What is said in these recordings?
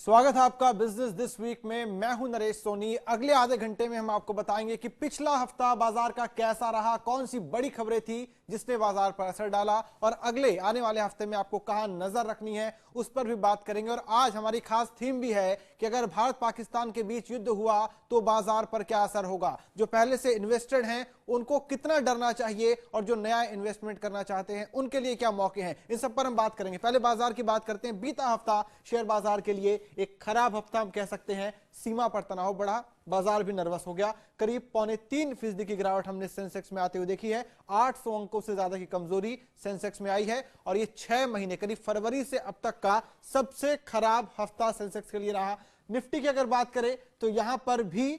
स्वागत है आपका बिजनेस दिस वीक में। मैं हूं नरेश सोनी। अगले आधे घंटे में हम आपको बताएंगे कि पिछला हफ्ता बाजार का कैसा रहा, कौन सी बड़ी खबरें थी जिसने बाजार पर असर डाला और अगले आने वाले हफ्ते में आपको कहां नजर रखनी है उस पर भी बात करेंगे। और आज हमारी खास थीम भी है कि अगर भारत पाकिस्तान के बीच युद्ध हुआ तो बाजार पर क्या असर होगा। जो पहले से इन्वेस्टेड हैं उनको कितना डरना चाहिए और जो नया इन्वेस्टमेंट करना चाहते हैं उनके लिए क्या मौके हैं, इन सब पर हम बात करेंगे। पहले बाजार की बात करते हैं। बीता हफ्ता शेयर बाजार के लिए एक खराब हफ्ता हम कह सकते हैं। सीमा पर तनाव बढ़ा, बाजार भी नर्वस हो गया। करीब 0.25% की गिरावट हमने सेंसेक्स में आते हुए देखी है। 800 अंकों से ज्यादा की कमजोरी सेंसेक्स में आई है और ये 6 महीने करीब फरवरी से अब तक का सबसे खराब हफ्ता सेंसेक्स के लिए रहा। निफ्टी की अगर बात करें तो यहां पर भी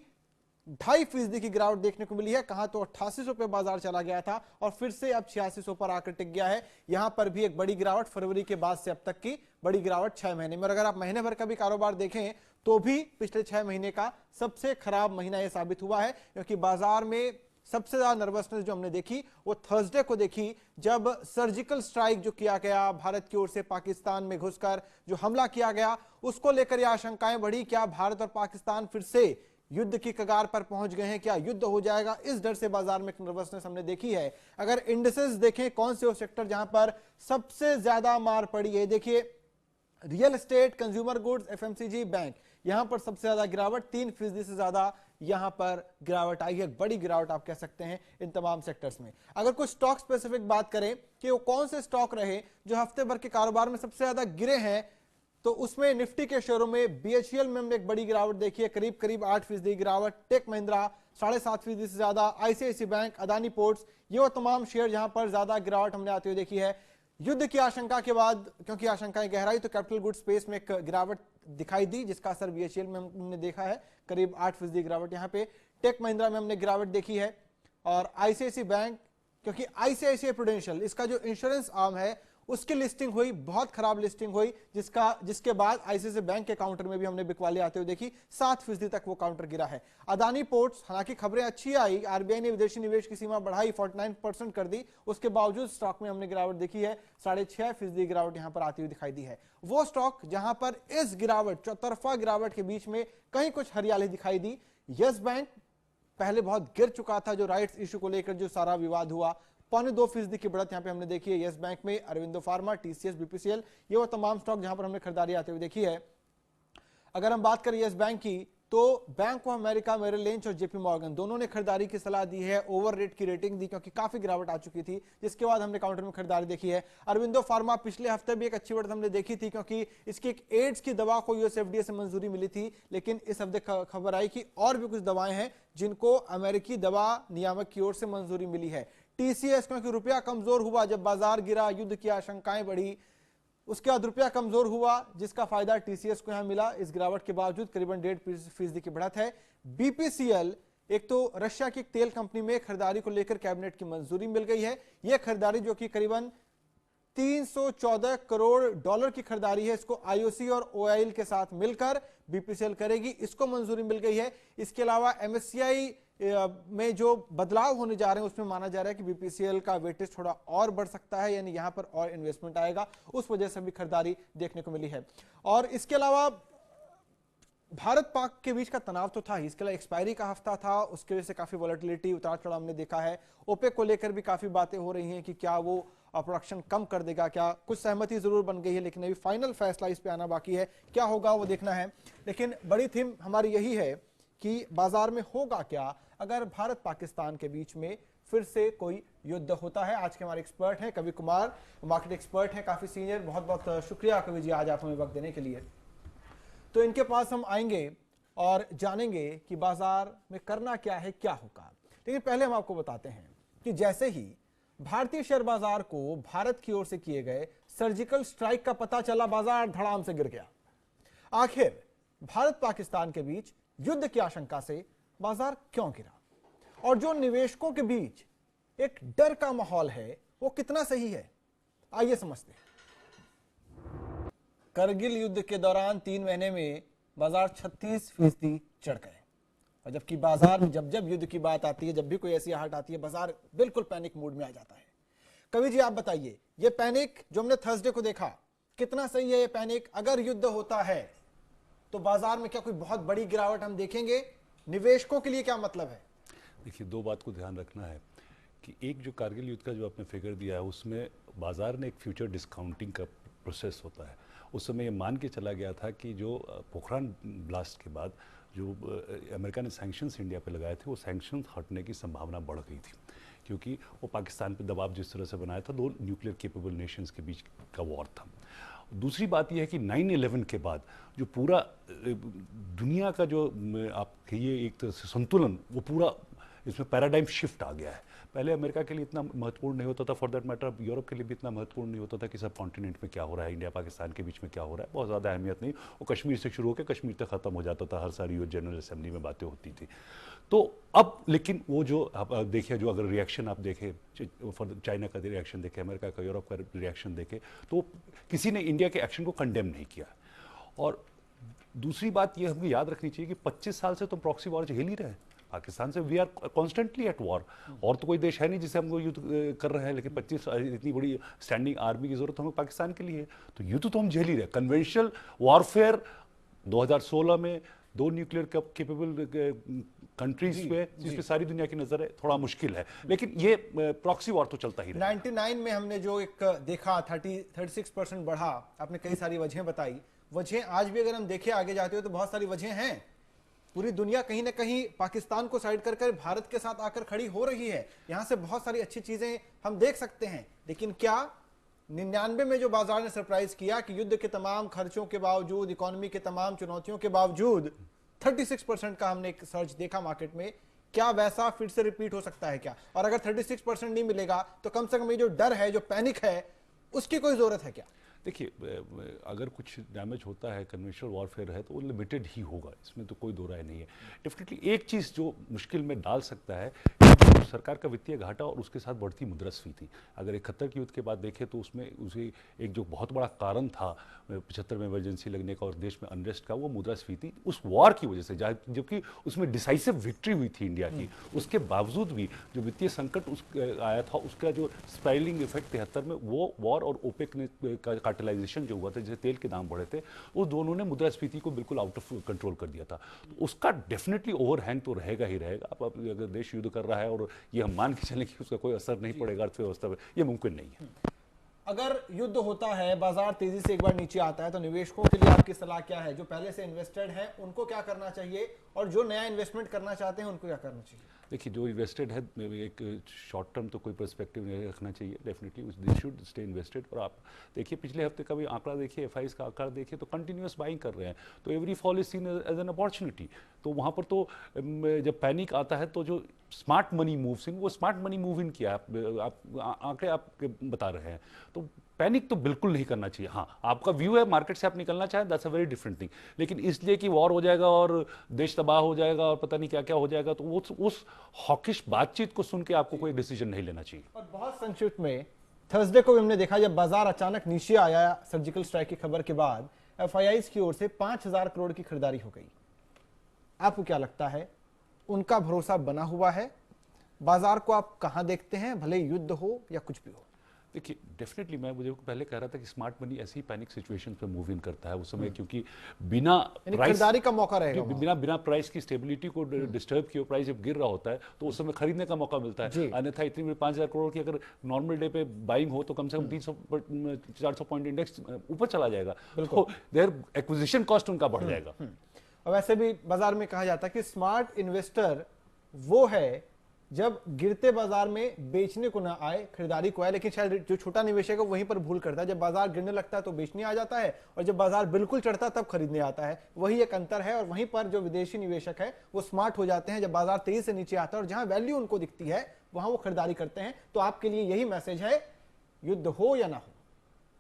2.5% की गिरावट देखने को मिली है। कहां तो 8800 पे बाजार चला गया था और फिर से अब 8600 पर आकर टिक गया है। यहां पर भी एक बड़ी गिरावट, फरवरी के बाद से अब तक की बड़ी गिरावट 6 महीने में। और अगर आप महीने भर का भी कारोबार देखें तो भी पिछले 6 महीने का सबसे खराब महीना यह साबित हुआ है, क्योंकि बाजार में सबसे ज्यादा नर्वसनेस जो हमने देखी वो थर्सडे को देखी, जब सर्जिकल स्ट्राइक जो किया गया भारत की ओर से पाकिस्तान में घुसकर जो हमला किया गया, उसको लेकर यह आशंकाएं बढ़ी। क्या भारत और पाकिस्तान फिर से युद्ध की कगार पर पहुंच गए हैं, क्या युद्ध हो जाएगा, इस डर से बाजार में नर्वसनेस हमने देखी है। अगर इंडिसेस देखें कौन से वो सेक्टर जहां पर सबसे ज्यादा मार पड़ी है, देखिए real estate, consumer goods, FMCG, bank, यहां पर सबसे ज्यादा गिरावट 3% से ज्यादा यहां पर गिरावट आई है। बड़ी गिरावट आप कह सकते हैं इन तमाम सेक्टर्स में। अगर कुछ स्टॉक स्पेसिफिक बात करें कि वो कौन से स्टॉक रहे जो हफ्ते भर के कारोबार में सबसे ज्यादा गिरे हैं, तो उसमें निफ्टी के शेयरों में बीएचईएल में हमने एक बड़ी गिरावट देखी है, करीब 8% गिरावट। टेक महिंद्रा 7.5% से ज्यादा, आईसीआईसी बैंक, अदानी पोर्ट्स, ये वो तमाम शेयर जहां पर ज्यादा गिरावट हमने आती हुई देखी है। युद्ध की आशंका के बाद, क्योंकि आशंकाएं गहराई, तो कैपिटल गुड स्पेस में एक गिरावट दिखाई दी, जिसका असर बीएचईएल में हमने देखा है, करीब 8% गिरावट यहां पे। टेक महिंद्रा में हमने गिरावट देखी है और आईसीआईसी बैंक, क्योंकि आईसीआईसीआई प्रूडेंशियल इसका जो इंश्योरेंस आर्म है उसकी लिस्टिंग हुई, बहुत खराब लिस्टिंग हुई, जिसके बाद आईसीआईसीआई बैंक के काउंटर में भी हमने बिकवाली आते हुए देखी। 7% तक वो काउंटर गिरा है। अदानी पोर्ट्स, हालांकि खबरें अच्छी आई, आरबीआई ने विदेशी निवेश की सीमा बढ़ाई, 49% कर दी, उसके बावजूद स्टॉक में हमने गिरावट देखी है। 6.5% गिरावट यहां पर आती हुई दिखाई दी है। वो स्टॉक जहां पर इस गिरावट, चौतरफा गिरावट के बीच में कहीं कुछ हरियाली दिखाई दी। यस बैंक पहले बहुत गिर चुका था, जो राइट्स इशू को लेकर जो सारा विवाद हुआ, 0.25% की बढ़त यहां पे हमने देखी है यस बैंक में। अरविंदो फार्मा, टीसीएस, बीपीसीएल, ये वो तमाम स्टॉक जहां पर हमने खरीदारी आते हुए देखी है। अगर हम बात करें यस बैंक की, तो Bank of America, Merrill Lynch और जेपी मॉर्गन दोनों ने खरीदारी की सलाह दी है, ओवर रेट की रेटिंग दी, क्योंकि काफी गिरावट आ चुकी थी, जिसके बाद हमने काउंटर में खरीदारी देखी है। अरविंदो फार्मा पिछले हफ्ते भी एक अच्छी बढ़त हमने देखी थी, क्योंकि इसकी एक एड्स की दवा को यूएसएफडीए से मंजूरी मिली थी, लेकिन इस हफ्ते खबर आई कि और भी कुछ दवाएं हैं जिनको अमेरिकी दवा नियामक की ओर से मंजूरी मिली है। टीसीएस, क्योंकि रुपया कमजोर हुआ, जब बाजार गिरा, युद्ध की आशंकाएं बढ़ी, उसके बाद रुपया कमजोर हुआ, जिसका फायदा टीसीएस को यहां मिला। इस गिरावट के बावजूद करीबन 1.5% की बढ़त है। बीपीसीएल, एक तो रशिया की एक तेल कंपनी में खरीदारी को लेकर कैबिनेट की मंजूरी मिल गई है। यह खरीदारी जो कि करीबन $314 करोड़ की खरीदारी है, इसको आईओसी और ओआईएल के साथ मिलकर बीपीसीएल करेगी, इसको मंजूरी मिल गई है। इसके अलावा एमएससीआई में जो बदलाव होने जा रहे हैं उसमें माना जा रहा है कि बीपीसीएल का वेटेज थोड़ा और बढ़ सकता है, यानी यहां पर और इन्वेस्टमेंट आएगा, उस वजह से भी खरीदारी देखने को मिली है। और इसके अलावा भारत पाक के बीच का तनाव तो था ही, इसके अलावा एक्सपायरी का हफ्ता था, उसकी वजह से काफी वॉलेटिलिटी, उतार चढ़ाव हमने देखा है। ओपेक को लेकर भी काफी बातें हो रही हैं कि क्या वो प्रोडक्शन कम कर देगा, क्या कुछ सहमति जरूर बन गई है, लेकिन अभी फाइनल फैसला इस पे आना बाकी है, क्या होगा वो देखना है। लेकिन बड़ी थीम हमारी यही है कि बाजार में होगा क्या अगर भारत पाकिस्तान के बीच में फिर से कोई युद्ध होता है। आज के हमारे एक्सपर्ट हैं कवि कुमार, मार्केट एक्सपर्ट हैं, काफी सीनियर। बहुत बहुत शुक्रिया कवि जी आज आप हमें वक्त देने के लिए। तो इनके पास हम आएंगे और जानेंगे कि बाजार में करना क्या है, क्या होगा। लेकिन पहले हम आपको बताते हैं कि जैसे ही भारतीय शेयर बाजार को भारत की ओर से किए गए सर्जिकल स्ट्राइक का पता चला, बाजार धड़ाम से गिर गया। आखिर भारत पाकिस्तान के बीच युद्ध की आशंका से बाजार क्यों गिरा और जो निवेशकों के बीच एक डर का माहौल है वो कितना सही है, आइए समझते हैं। करगिल युद्ध के दौरान 3 महीने में बाजार 36% चढ़ गए, और जबकि बाजार में जब जब युद्ध की बात आती है, जब भी कोई ऐसी आहट आती है, बाजार बिल्कुल पैनिक मूड में आ जाता है। कवि जी आप बताइए, ये पैनिक जो हमने थर्सडे को देखा, कितना सही है ये पैनिक? अगर युद्ध होता है तो बाजार में क्या कोई बहुत बड़ी गिरावट हम देखेंगे? निवेशकों के लिए क्या मतलब है? देखिए, दो बात को ध्यान रखना है कि एक जो कारगिल युद्ध का जो आपने फिगर दिया है उसमें बाजार ने एक फ्यूचर डिस्काउंटिंग का प्रोसेस होता है। उस समय ये मान के चला गया था कि जो पोखरान ब्लास्ट के बाद जो अमेरिका ने सैंक्शंस इंडिया पे लगाए थे, वो सैंक्शंस हटने की संभावना बढ़ गई थी, क्योंकि वो पाकिस्तान पे दबाव जिस तरह से बनाया था, दो न्यूक्लियर केपेबल नेशंस के बीच का वॉर था। दूसरी बात यह है कि 9/11 के बाद जो पूरा दुनिया का जो आप कहिए एक तरह से संतुलन, वो पूरा इसमें पैराडाइम शिफ्ट आ गया है। पहले अमेरिका के लिए इतना महत्वपूर्ण नहीं होता था, फॉर दैट मैटर यूरोप के लिए भी इतना महत्वपूर्ण नहीं होता था कि सब कॉन्टिनेंट में क्या हो रहा है, इंडिया पाकिस्तान के बीच में क्या हो रहा है, बहुत ज़्यादा अहमियत नहीं। वो कश्मीर से शुरू होकर कश्मीर तक खत्म हो जाता था, हर सारी यूएन जनरल असेंबली में बातें होती थी। तो अब लेकिन वो जो आप देखिए, जो अगर रिएक्शन आप देखें, फॉर चाइना का रिएक्शन देखें, अमेरिका का, यूरोप का रिएक्शन देखें, तो किसी ने इंडिया के एक्शन को कंडेम नहीं किया। और दूसरी बात ये हमें याद रखनी चाहिए कि 25 साल से तो प्रॉक्सी वॉर झेल ही रहे हैं पाकिस्तान से। We are constantly at war, और तो कोई देश है नहीं जिसे हम युद्ध कर रहे हैं, लेकिन 25 इतनी बड़ी स्टैंडिंग आर्मी की जरूरत हमें पाकिस्तान के लिए है, तो युद्ध तो हम झेल ही रहे। कन्वेंशनल वॉरफेयर 2016 में 2 न्यूक्लियर केपेबल कंट्रीज पे, जिस पे सारी दुनिया की नजर है, थोड़ा मुश्किल है, लेकिन ये प्रॉक्सी वॉर तो चलता ही रहा। 99 में हमने जो एक देखा 36% बढ़ा, आपने कई सारी वजहें बताई। वजहें आज भी अगर हम देखें आगे जाते हुए तो बहुत सारी वजहें हैं। पूरी दुनिया कहीं ना कहीं पाकिस्तान को साइड कर भारत के साथ आकर खड़ी हो रही है। यहां से बहुत सारी अच्छी चीजें हम देख सकते हैं, लेकिन क्या 99 में जो बाजार ने सरप्राइज किया कि युद्ध के तमाम खर्चों के बावजूद, इकोनॉमी के तमाम चुनौतियों के बावजूद 36% का हमने एक सर्च देखा मार्केट में, क्या वैसा फिर से रिपीट हो सकता है क्या? और अगर 36% नहीं मिलेगा तो कम से कम ये जो डर है, जो पैनिक है, उसकी कोई जरूरत है क्या? देखिए, अगर कुछ डैमेज होता है, कन्वेंशनल वॉरफेयर है, तो वो लिमिटेड ही होगा, इसमें तो कोई दो राय नहीं है। डेफिनेटली एक चीज़ जो मुश्किल में डाल सकता है, सरकार का वित्तीय घाटा और उसके साथ बढ़ती मुद्रास्फीति। अगर 71 के युद्ध के बाद देखें तो उसमें उसे एक जो बहुत बड़ा कारण था 75 में इमरजेंसी लगने का और देश में अनरेस्ट का, वो मुद्रास्फीति उस वॉर की वजह से, जबकि उसमें डिसाइसिव विक्ट्री हुई थी इंडिया की, उसके बावजूद भी जो वित्तीय संकट आया था, उसका जो स्पाइरलिंग इफेक्ट 73 में, वो वॉर और ओपेक ने कार्टेलाइजेशन जो हुआ था, जैसे तेल के दाम बढ़े थे, वो दोनों ने मुद्रास्फीति को बिल्कुल आउट ऑफ कंट्रोल कर दिया था। तो उसका डेफिनेटली ओवरहैंग तो रहेगा ही रहेगा। अब अगर देश युद्ध कर रहा है और ये हम मान के चलें कि उसका कोई असर नहीं पड़ेगा अर्थव्यवस्था पर, ये मुमकिन नहीं है। अगर युद्ध होता है, बाजार तेजी से एक बार नीचे आता है, तो निवेशकों के लिए आपकी सलाह क्या है? जो पहले से इन्वेस्टेड है उनको क्या करना चाहिए, और जो नया इन्वेस्टमेंट करना चाहते हैं उनको क्या करना चाहिए? देखिए, जो इन्वेस्टेड है, एक शॉर्ट टर्म तो कोई पर्सपेक्टिव नहीं रखना चाहिए, definitely they should stay invested. और आप देखिए, पिछले हफ्ते का भी आंकड़ा देखिए, एफआईज का आंकड़ा देखिए, तो कंटिन्यूस बाइंग कर रहे हैं, तो every fall is seen as an opportunity. तो वहाँ पर तो जब पैनिक आता है तो जो स्मार्ट मनी मूव्स इन, वो स्मार्ट मनी मूव इन किया, आप आंकड़े आप बता रहे हैं, तो पैनिक तो बिल्कुल नहीं करना चाहिए। हाँ, आपका व्यू है मार्केट से आप निकलना चाहें, that's a very different thing, लेकिन इसलिए कि वॉर हो जाएगा और देश तबाह हो जाएगा और पता नहीं क्या क्या हो जाएगा, तो उस हॉकिश बातचीत को सुन के आपको कोई डिसीजन नहीं लेना चाहिए। और बहुत संक्षिप्त में, थर्सडे को भी हमने देखा जब बाजार अचानक नीचे आया सर्जिकल स्ट्राइक की खबर के बाद, एफआईआईज की ओर से 5000 करोड़ की खरीदारी हो गई। आपको क्या लगता है, उनका भरोसा बना हुआ है? बाजार को आप कहां देखते हैं, भले युद्ध हो या कुछ भी हो? देखिए, डेफिनेटली मैं मुझे पहले कह रहा था कि स्मार्ट मनी ऐसी पैनिक सिचुएशन पे मूव इन करता है उस समय, क्योंकि बिना खरीदारी का मौका रहेगा, बिना प्राइस की स्टेबिलिटी को डिस्टर्ब किए, प्राइस जब गिर रहा होता है तो उस समय खरीदने का मौका मिलता है। अन्यथा इतनी बड़ी 5000 करोड़ की अगर नॉर्मल डे पे बाइंग हो तो कम से कम 300-400 पॉइंट इंडेक्स ऊपर चला जाएगा, तो देयर एक्विजिशन कॉस्ट उनका बढ़ जाएगा। और वैसे भी बाजार में कहा जाता है कि स्मार्ट इन्वेस्टर वो है जब गिरते बाजार में बेचने को ना आए, खरीदारी को आए। लेकिन शायद जो छोटा निवेशक है वहीं पर भूल करता है, जब बाजार गिरने लगता है तो बेचने आ जाता है, और जब बाजार बिल्कुल चढ़ता है तब खरीदने आता है। वही एक अंतर है, और वहीं पर जो विदेशी निवेशक है वो स्मार्ट हो जाते हैं, जब बाजार तेजी से नीचे आता है और जहां वैल्यू उनको दिखती है वहां वो खरीदारी करते हैं। तो आपके लिए यही मैसेज है, युद्ध हो या ना हो,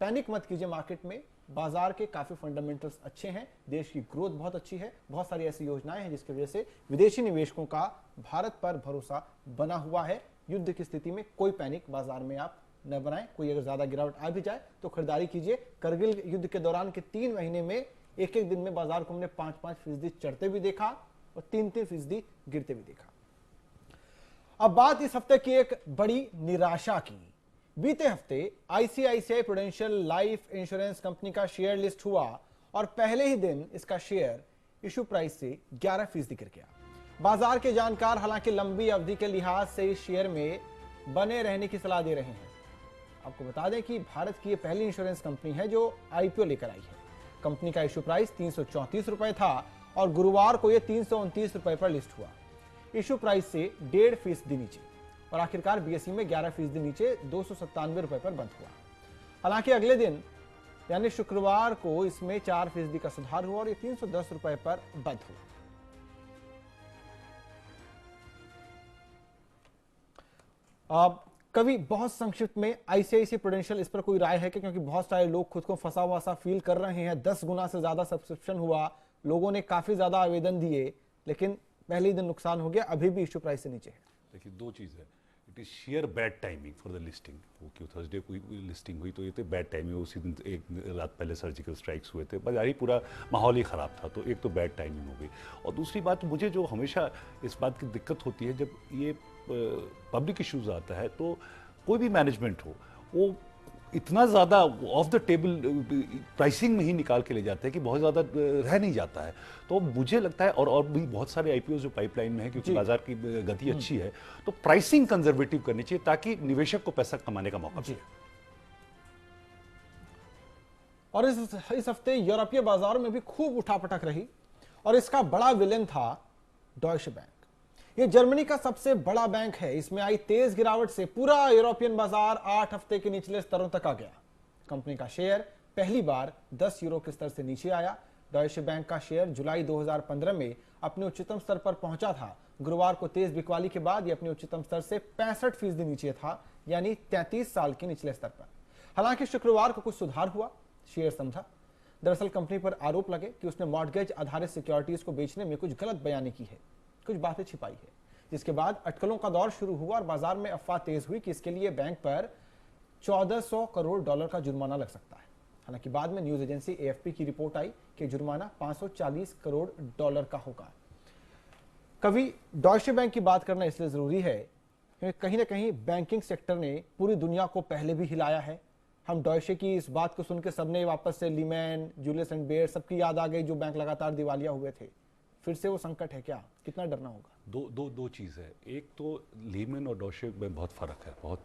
पैनिक मत कीजिए मार्केट में। बाजार के काफी फंडामेंटल्स अच्छे हैं, देश की ग्रोथ बहुत अच्छी है, बहुत सारी ऐसी योजनाएं हैं जिसकी वजह से विदेशी निवेशकों का भारत पर भरोसा बना हुआ है। युद्ध की स्थिति में कोई पैनिक बाजार में आप न बनाएं। कोई अगर ज्यादा गिरावट आ भी जाए तो खरीदारी कीजिए। करगिल युद्ध के दौरान के 3 महीने में एक एक दिन में बाजार को हमने 5-5% चढ़ते भी देखा और 3-3% गिरते भी देखा। अब बात इस हफ्ते की एक बड़ी निराशा की। बीते हफ्ते ICICI prudential life insurance company का शेयर लिस्ट हुआ और पहले ही दिन इसका शेयर इशू प्राइस से 11% गिर गया। बाजार के जानकार हालांकि लंबी अवधि के लिहाज से इस शेयर में बने रहने की सलाह दे रहे हैं। आपको बता दें कि भारत की यह पहली इंश्योरेंस कंपनी है जो आईपीओ लेकर आई है। कंपनी का इशू प्राइस 334 रुपए था और गुरुवार को यह 329 रुपए पर लिस्ट हुआ। इशू प्राइस से 1.5% नीचे और आखिरकार बीएसई में 11% नीचे 297 रुपए पर बंद हुआ। हालांकि अगले दिन यानी शुक्रवार को इसमें 4% का सुधार हुआ और ये 310 रुपए पर बंद हुआ। अब कभी बहुत संक्षिप्त में आईसीआईसीआई प्रूडेंशियल इस पर कोई राय है कि क्योंकि बहुत सारे लोग खुद को फंसा हुआ सा फील कर रहे हैं, 10 गुना से ज्यादा सब्सक्रिप्शन हुआ, लोगों ने काफी ज्यादा आवेदन दिए, लेकिन पहले ही दिन नुकसान हो गया, अभी भी इशू प्राइस से नीचे है। देखिए दो चीज़ है, it is share bad timing for the listing. वो क्यों थर्सडे को लिस्टिंग हुई तो ये तो बैड टाइमिंग, उसी दिन एक रात पहले सर्जिकल स्ट्राइक्स हुए थे, बाजारी पूरा माहौल ही ख़राब था, तो एक तो बैड टाइमिंग हो गई। और दूसरी बात मुझे जो हमेशा इस बात की दिक्कत होती है जब ये पब्लिक इश्यूज आता है तो कोई भी मैनेजमेंट हो वो इतना ज़्यादा ऑफ द टेबल प्राइसिंग में ही निकाल के ले जाते हैं कि बहुत ज़्यादा रह नहीं जाता है। तो मुझे लगता है और भी बहुत सारे आईपीओ जो पाइपलाइन में है क्योंकि बाजार की गति अच्छी है, तो प्राइसिंग कंजर्वेटिव करनी चाहिए ताकि निवेशक को पैसा कमाने का मौका मिले। और इस हफ्ते यूरोपीय बाजारों में भी खूब उठापटक रही और इसका बड़ा विलेन था डॉयशे बैंक। ये जर्मनी का सबसे बड़ा बैंक है। इसमें आई तेज गिरावट से पूरा यूरोपियन बाजार 8 हफ्ते के निचले स्तरों तक आ गया। कंपनी का शेयर पहली बार 10 यूरो के स्तर से नीचे आया। डॉयशे बैंक का शेयर जुलाई 2015 में अपने उच्चतम स्तर पर पहुंचा था। गुरुवार को तेज बिकवाली के बाद यह अपने उच्चतम स्तर से 65% नीचे था, यानी 33 साल के निचले स्तर पर। हालांकि शुक्रवार को कुछ सुधार हुआ, शेयर समझा। दरअसल कंपनी पर आरोप लगे कि उसने मॉर्गेज आधारित सिक्योरिटीज को बेचने में कुछ गलत बयानी की है, कुछ बातें छिपाई है, जिसके बाद अटकलों का दौर शुरू हुआ और बाजार में अफवाह तेज हुई कि इसके लिए बैंक पर 1400 करोड़ डॉलर का जुर्माना लग सकता है। हालांकि बाद में न्यूज एजेंसी एएफपी की रिपोर्ट आई कि जुर्माना 540 करोड़ डॉलर का होगा। कभी डॉयशे बैंक की बात करना इसलिए जरूरी है क्योंकि कहीं ना कहीं बैंकिंग सेक्टर ने पूरी दुनिया को पहले भी हिलाया है। हम डॉयशे की इस बात को सुनकर सबने वापस से लीमैन, जूलियस एंड बेयर सबकी याद आ गई जो बैंक लगातार दिवालिया हुए थे। फिर से वो संकट है क्या? कितना डरना होगा? दो चीज़ है। एक तो लीमन और डॉयशे में बहुत फ़र्क है, बहुत।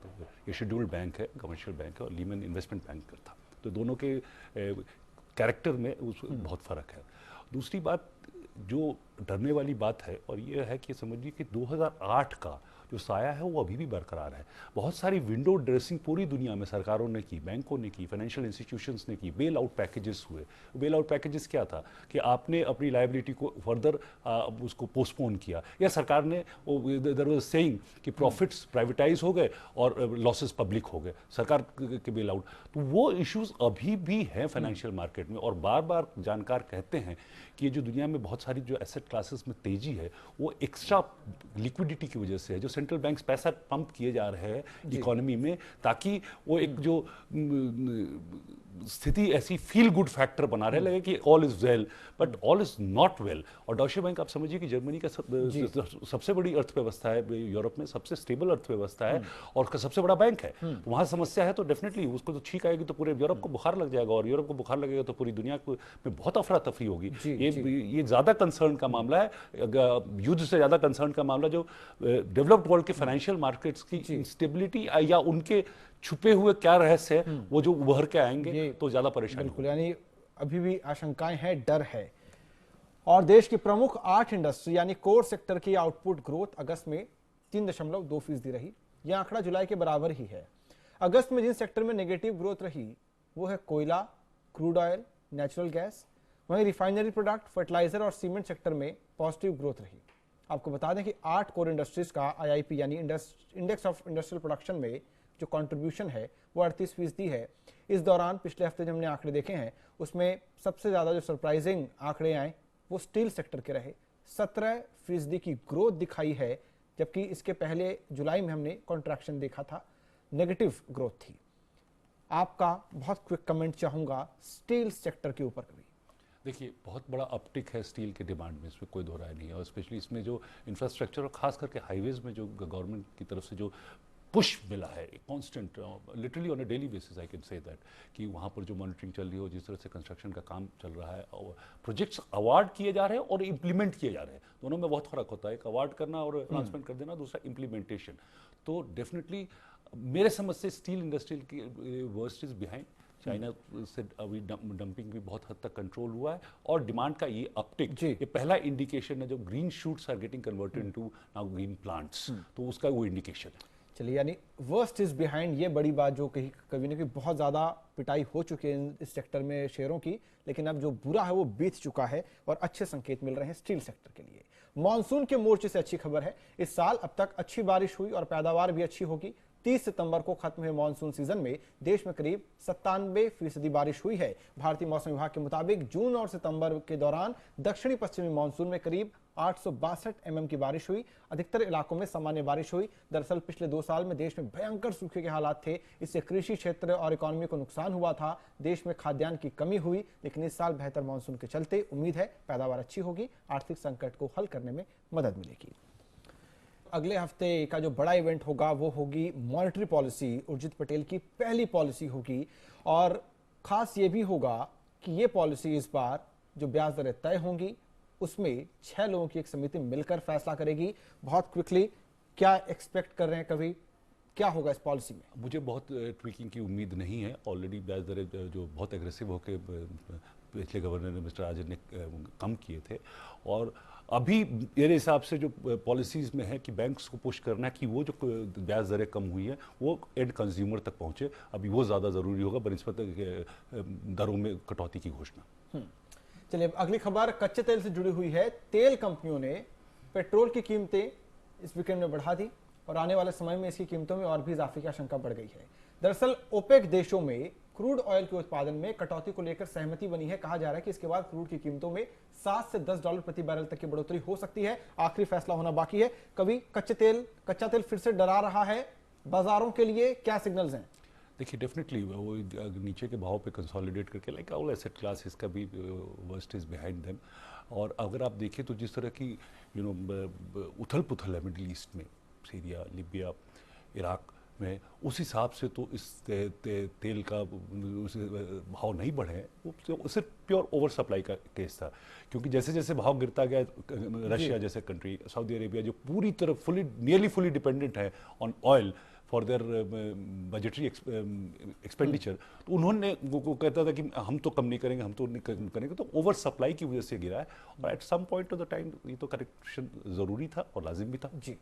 ये शेड्यूल्ड बैंक है, कमर्शियल बैंक है, और लीमन इन्वेस्टमेंट बैंक था, तो दोनों के कैरेक्टर में बहुत फ़र्क है। दूसरी बात जो डरने वाली बात है और ये है कि समझिए कि 2008 का जो साया है वो अभी भी बरकरार है। बहुत सारी विंडो ड्रेसिंग पूरी दुनिया में सरकारों ने की, बैंकों ने की, फाइनेंशियल इंस्टीट्यूशंस ने की, बेल आउट पैकेजेस हुए। बेल आउट पैकेजेस क्या था कि आपने अपनी लायबिलिटी को फर्दर उसको पोस्टपोन किया, या सरकार ने देयर वाज सेइंग कि प्रॉफिट्स प्राइवेटाइज हो गए और लॉसेस पब्लिक हो गए, सरकार के बेल आउट। तो वो इश्यूज अभी भी हैं फाइनेंशियल मार्केट में, और बार बार जानकार कहते हैं कि ये जो दुनिया में बहुत सारी जो एसेट क्लासेस में तेजी है वो एक्स्ट्रा लिक्विडिटी की वजह से है, जो सेंट्रल बैंक्स पैसा पंप किए जा रहे हैं इकोनॉमी में, ताकि वो एक जो स्थिति ऐसी फील गुड फैक्टर बना रहे लगे कि all is well, but all is not well. और डॉयशे बैंक आप समझिए कि जर्मनी का सबसे बड़ी अर्थव्यवस्था है, यूरोप में सबसे स्टेबल अर्थव्यवस्था है और उसका सबसे बड़ा बैंक है। तो वहाँ समस्या है तो डेफिनेटली उसको तो छींक आएगी तो पूरे यूरोप को बुखार लग जाएगा, और यूरोप को बुखार लगेगा तो पूरी दुनिया में बहुत अफरा तफरी होगी। ये ज़्यादा कंसर्न का मामला है, युद्ध से ज़्यादा कंसर्न का मामला जो डेवलप्ड वर्ल्ड के फाइनेंशियल मार्केट्स की इंस्टेबिलिटी या उनके छुपे हुए क्या रहस्य है वो जो उभर के आएंगे तो ज्यादा परेशानी। बिल्कुल, यानी अभी भी आशंकाएं हैं, डर है। और देश की प्रमुख 8 इंडस्ट्री यानी कोर सेक्टर की आउटपुट ग्रोथ अगस्त में 3.2% रही। यह आंकड़ा जुलाई के बराबर ही है। अगस्त में जिन सेक्टर में नेगेटिव ग्रोथ रही वो है कोयला, क्रूड ऑयल, नेचुरल गैस। वहीं रिफाइनरी प्रोडक्ट, फर्टिलाइजर और सीमेंट सेक्टर में पॉजिटिव ग्रोथ रही। आपको बता दें कि 8 कोर इंडस्ट्रीज का आईआईपी यानी इंडेक्स ऑफ इंडस्ट्रियल प्रोडक्शन में जो कंट्रीब्यूशन है वो 38% है। इस दौरान पिछले हफ्ते जो हमने आंकड़े देखे हैं उसमें सबसे ज़्यादा जो सरप्राइजिंग आंकड़े आए वो स्टील सेक्टर के रहे। 17% की ग्रोथ दिखाई है, जबकि इसके पहले जुलाई में हमने कॉन्ट्रैक्शन देखा था, नेगेटिव ग्रोथ थी। आपका बहुत क्विक कमेंट चाहूँगा स्टील सेक्टर के ऊपर। कभी देखिए बहुत बड़ा अपटिक है स्टील के डिमांड में, इसमें कोई दो राय नहीं है, और स्पेशली इसमें जो इंफ्रास्ट्रक्चर और खास करके हाईवेज में जो गवर्नमेंट की तरफ से जो पुश मिला है, constant, literally on a daily basis I can say that, कि वहाँ पर जो मॉनिटरिंग चल रही हो, जिस तरह से कंस्ट्रक्शन का काम चल रहा है, और प्रोजेक्ट्स अवार्ड किए जा रहे हैं और इम्प्लीमेंट किए जा रहे हैं, दोनों में बहुत फर्क होता है। एक अवार्ड करना और अनाउंसमेंट कर देना, दूसरा इम्प्लीमेंटेशन। तो डेफिनेटली मेरे समझ से स्टील इंडस्ट्री की वर्स्ट इज बिहाइंड। चाइना से अभी डंपिंग भी बहुत हद तक कंट्रोल हुआ है, और डिमांड का ये अपटिक, ये पहला इंडिकेशन है, जो green shoots are getting converted into now green plants, तो उसका वो इंडिकेशन है। चलिए, यानी वर्स्ट इज बिहाइंड, ये बड़ी बात जो कहीं कभी ना कभी बहुत ज़्यादा पिटाई हो चुकी है इस सेक्टर में शेयरों की, लेकिन अब जो बुरा है वो बीत चुका है और अच्छे संकेत मिल रहे हैं स्टील सेक्टर के लिए। मॉनसून के मोर्चे से अच्छी खबर है, इस साल अब तक अच्छी बारिश हुई और पैदावार भी अच्छी होगी। 30 सितंबर को खत्म हुए मानसून सीजन में देश में करीब 97% बारिश हुई है। भारतीय मौसम विभाग के मुताबिक जून और सितंबर के दौरान दक्षिणी पश्चिमी मानसून में करीब 862 mm की बारिश हुई। अधिकतर इलाकों में सामान्य बारिश हुई। दरअसल पिछले 2 साल में देश में भयंकर सूखे के हालात थे, इससे कृषि क्षेत्र और इकोनॉमी को नुकसान हुआ था। देश में खाद्यान्न की कमी हुई, लेकिन इस साल बेहतर मानसून के चलते उम्मीद है पैदावार अच्छी होगी, आर्थिक संकट को हल करने में मदद मिलेगी। अगले हफ्ते का जो बड़ा इवेंट होगा वो होगी मॉनेटरी पॉलिसी। उर्जित पटेल की पहली पॉलिसी होगी, और खास ये भी होगा कि ये पॉलिसी इस बार जो ब्याज दरें तय होंगी उसमें 6 लोगों की एक समिति मिलकर फैसला करेगी। बहुत क्विकली क्या एक्सपेक्ट कर रहे हैं, कभी क्या होगा इस पॉलिसी में? मुझे बहुत ट्वीकिंग की उम्मीद नहीं है। ऑलरेडी ब्याज दरें जो बहुत एग्रेसिव होकर पिछले गवर्नर ने मिस्टर राजन ने कम किए थे, और अभी मेरे हिसाब से जो पॉलिसीज़ में है कि बैंक्स को पुश करना है कि वो जो ब्याज दरें कम हुई है वो एंड कंज्यूमर तक पहुंचे, अभी वो ज़्यादा ज़रूरी होगा बनिस्बत दरों में कटौती की घोषणा। चलिए, अगली खबर कच्चे तेल से जुड़ी हुई है। तेल कंपनियों ने पेट्रोल की कीमतें इस वीकेंड में बढ़ा दी और आने वाले समय में इसकी कीमतों में और भी इजाफे की आशंका बढ़ गई है। दरअसल ओपेक देशों में क्रूड ऑयल के उत्पादन में कटौती को लेकर सहमति बनी है। कहा जा रहा है कि इसके बाद क्रूड की कीमतों में $7 से $10 प्रति बैरल तक की बढ़ोतरी हो सकती है। आखिरी फैसला होना बाकी है। कभी कच्चा तेल फिर से डरा रहा है बाजारों के लिए, क्या सिग्नल्स हैं? देखिए, डेफिनेटली वो नीचे के भाव पे कंसोलिडेट करके, लाइक ऑल एसेट क्लास, इसका भी वर्स्ट इज बिहाइंड देम। और अगर आप देखें तो जिस तरह की उथल पुथल है मिडिल ईस्ट में, सीरिया, लीबिया, इराक में, उस हिसाब से तो इस तेल का भाव नहीं बढ़े हैं। वो सिर्फ प्योर ओवर सप्लाई का केस था, क्योंकि जैसे जैसे भाव गिरता गया, रशिया जैसे कंट्री, सऊदी अरेबिया, जो पूरी तरह नियरली फुली डिपेंडेंट है on oil for their budgetary expenditure, तो उन्होंने वो कहता था कि हम तो कम नहीं करेंगे, हम तो नहीं करेंगे, तो ओवर सप्लाई की वजह से गिरा है। और at some point of the time ये तो करेक्शन ज़रूरी था और लाजिम भी था। जी,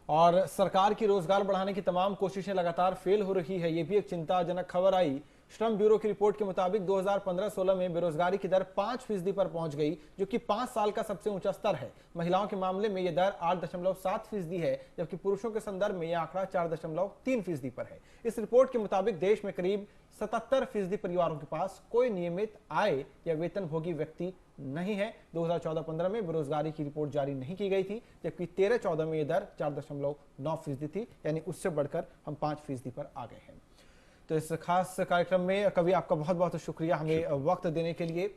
और सरकार की रोजगार बढ़ाने की तमाम कोशिशें लगातार फेल हो रही है, ये भी एक चिंताजनक खबर आई। श्रम ब्यूरो की रिपोर्ट के मुताबिक 2015-16 में बेरोजगारी की दर 5% पर पहुंच गई, जो कि 5 साल का सबसे ऊंचा स्तर है। महिलाओं के मामले में यह दर 8.7% है, जबकि पुरुषों के संदर्भ में यह आंकड़ा 4.3% पर है। इस रिपोर्ट के मुताबिक देश में करीब 77% परिवारों के पास कोई नियमित आय या वेतनभोगी व्यक्ति नहीं है। 2014-15 में बेरोजगारी की रिपोर्ट जारी नहीं की गई थी, जबकि 13-14 में यह दर 4.9% थी, यानी उससे बढ़कर हम 5% पर आ गए हैं। तो इस खास कार्यक्रम में कभी आपका बहुत बहुत शुक्रिया हमें वक्त देने के लिए।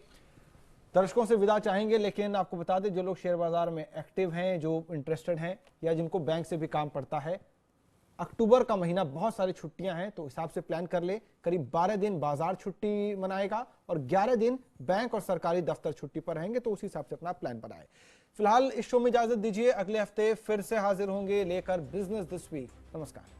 दर्शकों से विदा चाहेंगे, लेकिन आपको बता दें जो लोग शेयर बाजार में एक्टिव हैं, जो इंटरेस्टेड हैं या जिनको बैंक से भी काम पड़ता है, अक्टूबर का महीना बहुत सारी छुट्टियां हैं, तो हिसाब से प्लान कर ले। करीब 12 दिन बाजार छुट्टी मनाएगा और 11 दिन बैंक और सरकारी दफ्तर छुट्टी पर रहेंगे, तो उसी हिसाब से अपना प्लान बनाए। फिलहाल इस शो में इजाजत दीजिए, अगले हफ्ते फिर से हाजिर होंगे लेकर बिजनेस दिस वीक। नमस्कार।